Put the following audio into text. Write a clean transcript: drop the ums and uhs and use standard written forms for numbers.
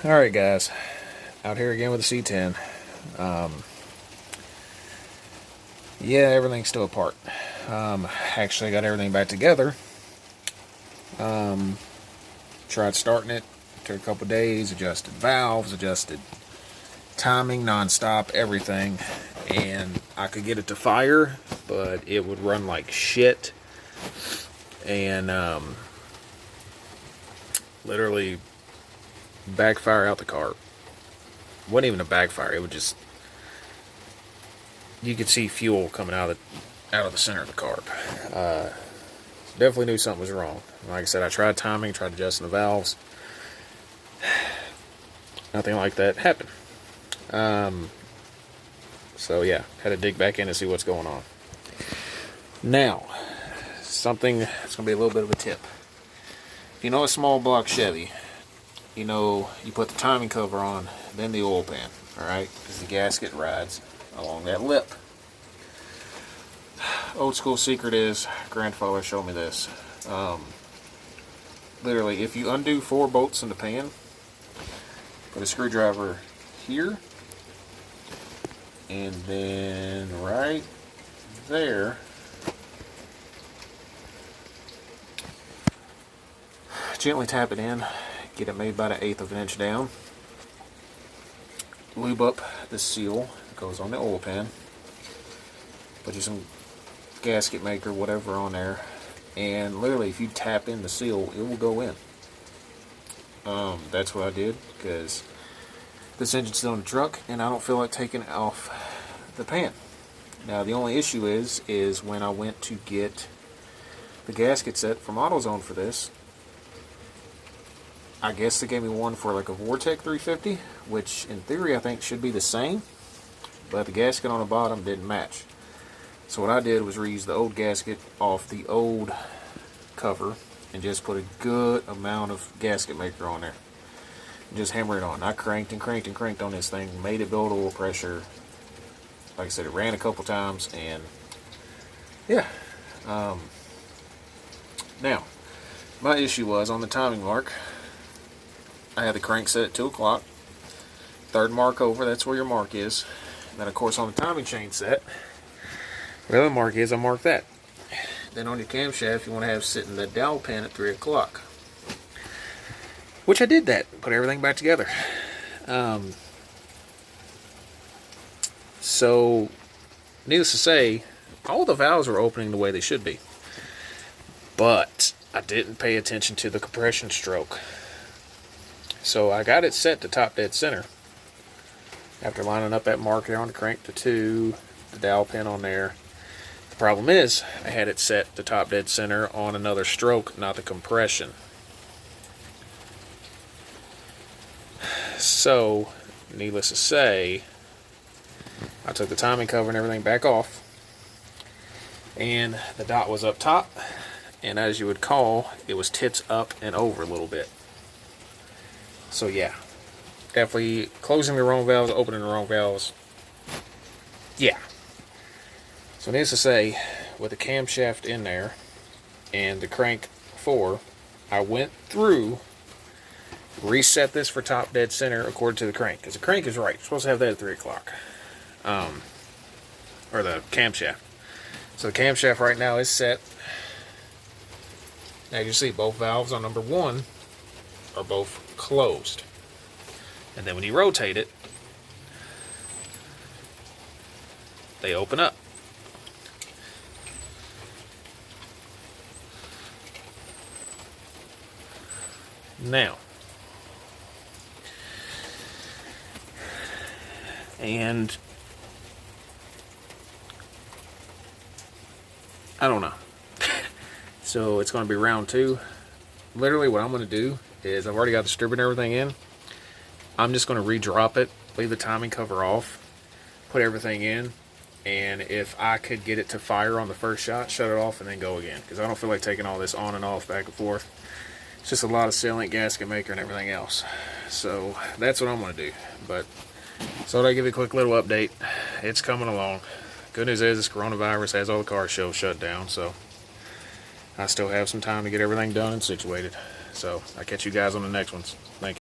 Alright guys, out here again with the C10. Yeah, everything's still apart. Actually got everything back together. Tried starting it, took a couple days, adjusted valves, adjusted timing, non-stop, everything. And I could get it to fire, but it would run like shit. And literally backfire out the car. Wasn't even a backfire, it would just, you could see fuel coming out of the center of the carb. Definitely knew something was wrong. Like I said, I tried timing, tried adjusting the valves. Nothing like that happened. So yeah, had to dig back in to see what's going on. Now, something that's going to be a little bit of a tip. If you know a small block Chevy, you know you put the timing cover on, then the oil pan, alright? Because the gasket rides along that lip. Old school secret is, grandfather showed me this. Literally, if you undo 4 bolts in the pan, put a screwdriver here, and then right there, gently tap it in, get it made about 1/8 of an inch down, lube up the seal that goes on the oil pan, put you some gasket maker, whatever on there, and literally if you tap in the seal, it will go in. That's what I did, because this engine's still in the truck and I don't feel like taking it off the pan. Now the only issue is when I went to get the gasket set from AutoZone for this, I guess they gave me one for like a Vortec 350, which in theory I think should be the same, but the gasket on the bottom didn't match. So what I did was reuse the old gasket off the old cover and just put a good amount of gasket maker on there. And just hammer it on. I cranked and cranked and cranked on this thing, made it build oil pressure. Like I said, it ran a couple times, and yeah. Now, my issue was on the timing mark, I had the crank set at 2 o'clock. Third mark over, that's where your mark is. And then of course on the timing chain set, where the mark is, I mark that. Then on your camshaft, you want to have sitting the dowel pin at 3 o'clock. Which I did that, put everything back together. So, needless to say, all the valves were opening the way they should be. But I didn't pay attention to the compression stroke. So I got it set to top dead center. After lining up that mark there on the crank to 2, the dowel pin on there. The problem is, I had it set to top dead center on another stroke, not the compression. So, needless to say, I took the timing cover and everything back off, and the dot was up top, and as you would call, it was tits up and over a little bit. So yeah, definitely closing the wrong valves, opening the wrong valves. Yeah. So needless to say, with the camshaft in there and the crank 4, I went through, reset this for top dead center according to the crank, because the crank is right. You're supposed to have that at 3 o'clock. Or the camshaft. So the camshaft right now is set. Now you see both valves on number 1 are both closed. And then when you rotate it, they open up. Now, and I don't know. So it's going to be round 2. Literally what I'm going to do is, I've already got the strip and everything in. I'm just going to re-drop it, leave the timing cover off, put everything in, and if I could get it to fire on the first shot, shut it off and then go again, because I don't feel like taking all this on and off, back and forth. It's just a lot of sealant, gasket maker, and everything else. So that's what I'm going to do. But so I'll give you a quick little update. It's coming along. Good news is this coronavirus has all the car shows shut down, so I still have some time to get everything done and situated. So I'll catch you guys on the next ones. Thank you.